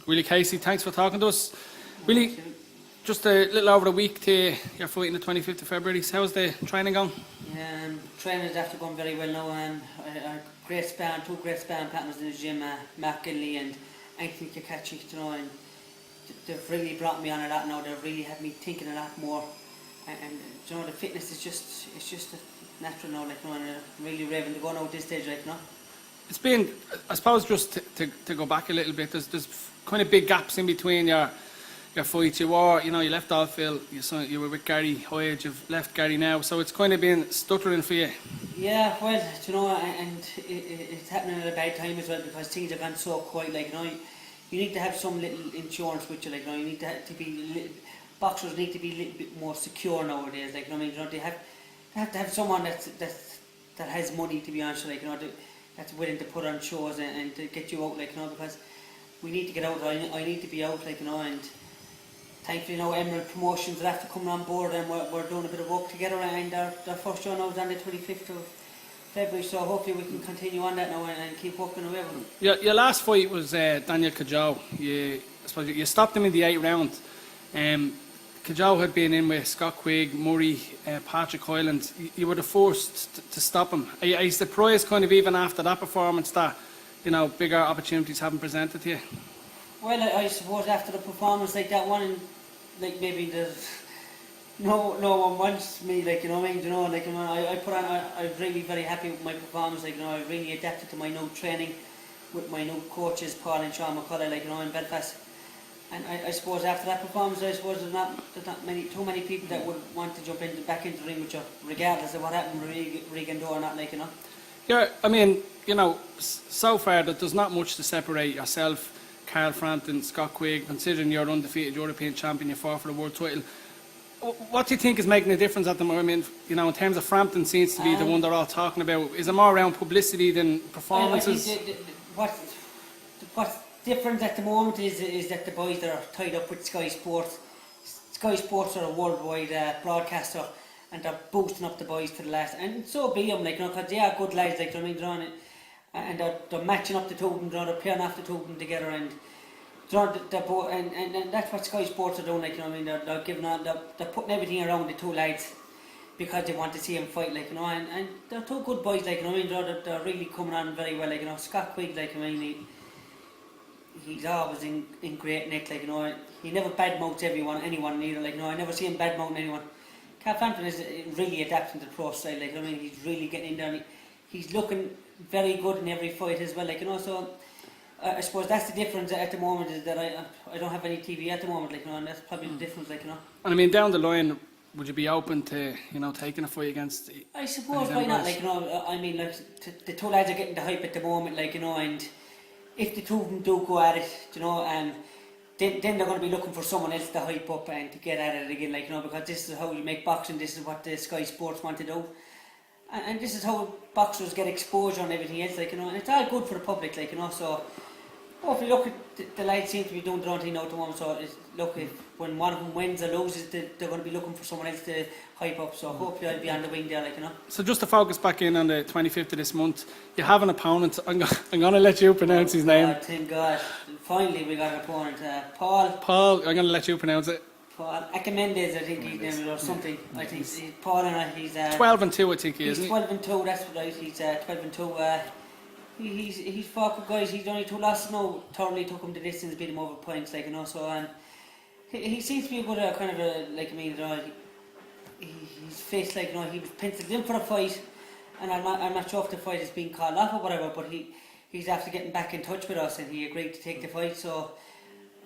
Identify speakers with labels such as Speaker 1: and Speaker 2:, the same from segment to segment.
Speaker 1: Willie Casey, thanks for talking to us. Willie, just a little over a week to your fight on the 25th of February. How's the training going?
Speaker 2: Training is after going very well now. Great sparring, two great sparring partners in the gym, Mark Gilly and Anthony Kakachi, you know, and they've really brought me on a lot now. They've really had me thinking a lot more, and you know, the fitness is just a natural now, like, you know, and I'm really raving to go now at this stage, like, you know. It's
Speaker 1: been, I suppose, just to go back a little bit, there's kind of big gaps in between your fights. You left Alphil, you were with Gary Hoyage, you've left Gary now, so it's kind of been stuttering for you.
Speaker 2: Yeah, well, you know, and it's happening at a bad time as well, because things have gone so quiet, like, you know, you need to have some little insurance with you, like, you know, you need to be, boxers need to be a little bit more secure nowadays, like, you know, I mean, you know, they have to have someone that has money, to be honest, like, you know, that's willing to put on shows and to get you out, like, you know, because we need to get out. I need to be out, like, you know, and thankfully, you know, Emerald Promotions are after coming on board, and we're doing a bit of work together, and our first show now is on the 25th of February, so hopefully we can continue on that now and keep working away with them.
Speaker 1: Your last fight was Daniel Kajau. I suppose you stopped him in the 8th round. Kajau had been in with Scott Quigg, Murray, Patrick Hyland. You were the first to stop him. Are you surprised, kind of, even after that performance, that, you know, bigger opportunities haven't presented to you?
Speaker 2: Well, I suppose after the performance like that one, like, maybe there's no one wants me, like, you know what I mean, you know, like, you know, I'm really very happy with my performance, like, you know, I really adapted to my new training with my new coaches, Paul and Sean McCullough, like, you know, in Belfast. And I suppose after that performance, I suppose there's not too many people that would want to jump back into the ring with you, regardless of what happened with Regan Door or not, like, you know.
Speaker 1: Yeah, I mean, you know, so far that there's not much to separate yourself, Carl Frampton, Scott Quigg, considering you're undefeated European champion, you fought for the world title. What do you think is making a difference at the moment? I mean, you know, in terms of Frampton seems to be the one they're all talking about. Is it more around publicity than performances?
Speaker 2: What's different at the moment is that the boys that are tied up with Sky Sports. Sky Sports are a worldwide broadcaster, and they're boosting up the boys to the last. And so be them, like, you know, because they are good lads, like, you know what I mean, and they're matching up the two of them, they're pairing off the two of them together, and and that's what Sky Sports are doing, like, you know what I mean, they're giving on, they're putting everything around the two lads because they want to see them fight, like, you know, and they're two good boys, like, you know what I mean, they're really coming on very well, like, you know. Scott Quigg, like, I mean, he's always in great nick, like, you know, he never badmouths anyone either, like, you know, I never see him badmouthing anyone. Carl Frampton is really adapting to the pro style, like, I mean, he's really getting in there, and he's looking very good in every fight as well, like, you know, so I suppose that's the difference at the moment, is that I don't have any TV at the moment, like, you know, and that's probably the difference, like, you know.
Speaker 1: And I mean, down the line, would you be open to, you know, taking a fight against?
Speaker 2: I suppose, why not, like, you know, I mean, like, the two lads are getting the hype at the moment, like, you know, and if the two of them do go at it, you know, then they're going to be looking for someone else to hype up and to get at it again, like, you know, because this is how you make boxing, this is what the Sky Sports want to do. And this is how boxers get exposure and everything else, like, you know, and it's all good for the public, like, you know, so hopefully, look, the lads seem to be doing their own thing now at the moment, so look, if when one of them wins or loses, they're going to be looking for someone else to hype up, so hopefully I'll be on the wing there, like, you know.
Speaker 1: So just to focus back in on the 25th of this month, you have an opponent. I'm going to let you pronounce his name.
Speaker 2: Thank God, finally we got an opponent, Paul,
Speaker 1: I'm going to let you pronounce it.
Speaker 2: Paul Acamendez, I think his name is, or something. I think he's Paul, and he's
Speaker 1: 12-2, I think he is.
Speaker 2: He's 12-2. That's right. He's 12-2. He's fought good guys. He's only 2 losses now. Thoroughly took him the distance, beat him over points, like, you know. So he seems to be a good kind of a, like, I mean, you know, he's faced, like, you know, he was penciled in for a fight, and I'm not sure if the fight is being called off or whatever, but he's after getting back in touch with us, and he agreed to take the fight. So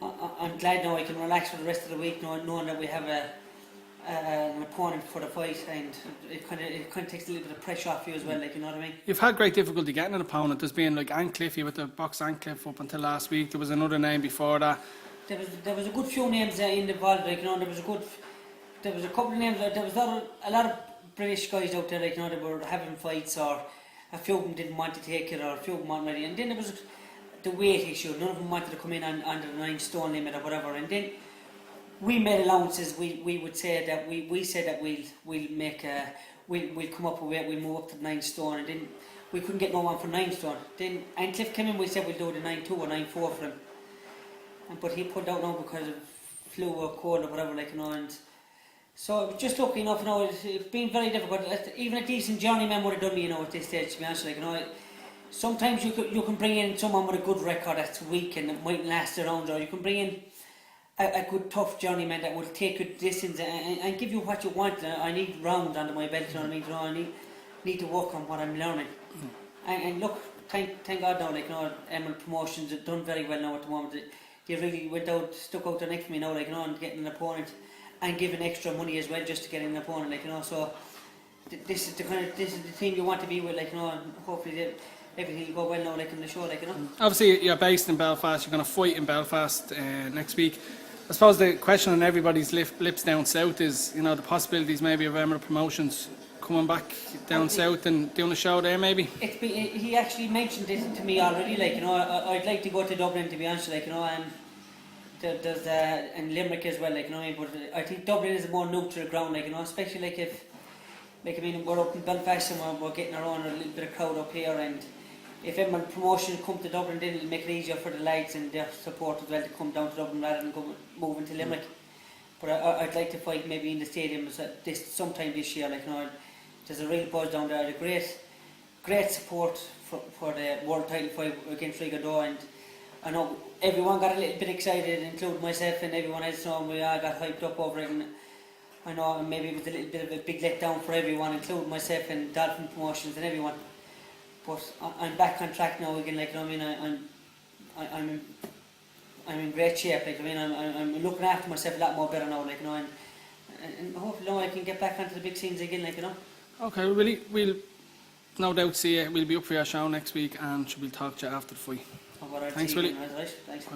Speaker 2: I'm glad now I can relax for the rest of the week, knowing that we have an opponent for the fight, and it kind of takes a little bit of pressure off you as well, like, you know what I mean.
Speaker 1: You've had great difficulty getting an opponent. There's been, like, Ancliffe, with the box Ancliffe up until last week. There was another name before that.
Speaker 2: There was a good few names involved, like, you know. There was a couple of names. There was a lot of British guys out there, like, you know, that were having fights, or a few of them didn't want to take it, or a few of them weren't ready, and then there was the weight issue. None of them wanted to come in under the 9 stone limit or whatever, and then we made allowances. We would say that we said that we'll make we'll come up with weight, we'll move up to 9 stone, and then we couldn't get no one for 9 stone. Then Ancliffe came in, we said we'll do the 9-2 or 9-4 for him, but he pulled out now because of flu or cold or whatever, like, you know, and so just lucky enough, you know, it's been very difficult. Even a decent journeyman would have done me, you know, at this stage, to be honest, like, you know. Sometimes you can bring in someone with a good record that's weak and it might last around, or you can bring in a good tough journeyman that will take you distance and give you what you want. I need round under my belt, you know what I mean? You know, I need to work on what I'm learning. And look, thank God now, like, you know, Emerald Promotions have done very well now at the moment. They really stuck out their neck for me now, like, you know, and getting an opponent and giving extra money as well just to get an opponent, like, you know. So this is the team you want to be with, like, you know, and hopefully everything will go well now, like, in the show, like, you know.
Speaker 1: Obviously, you're based in Belfast. You're going to fight in Belfast next week. I suppose the question on everybody's lips down south is, you know, the possibilities maybe of Emerald Promotions coming back down south and doing a show there, maybe.
Speaker 2: He actually mentioned it to me already, like, you know. I'd like to go to Dublin, to be honest, like, you know, and there's and Limerick as well, like, you know. But I think Dublin is a more neutral ground, like, you know, especially like if, like, I mean, we're up in Belfast and we're getting our own a little bit of crowd up here, and if Emerald Promotion come to Dublin, then it'll make it easier for the lads and their support as well to come down to Dublin rather than moving to Limerick. But I'd like to fight maybe in the stadium sometime this year, like, you know. There's a real buzz down there, great support for the world title fight against Rigaudot, and I know everyone got a little bit excited, including myself and everyone else, so we all got hyped up over it, and I know maybe it was a little bit of a big letdown for everyone, including myself and Dolphin Promotions and everyone. But I'm back on track now again, like, you know what I mean. I'm in great shape, like, I mean, I'm looking after myself a lot more better now, like, you know, and hopefully now I can get back onto the big scenes again, like, you know.
Speaker 1: Okay, we'll no doubt see you. We'll be up for your show next week and we'll talk to you after the fight. Thanks, Willie.
Speaker 2: Thanks.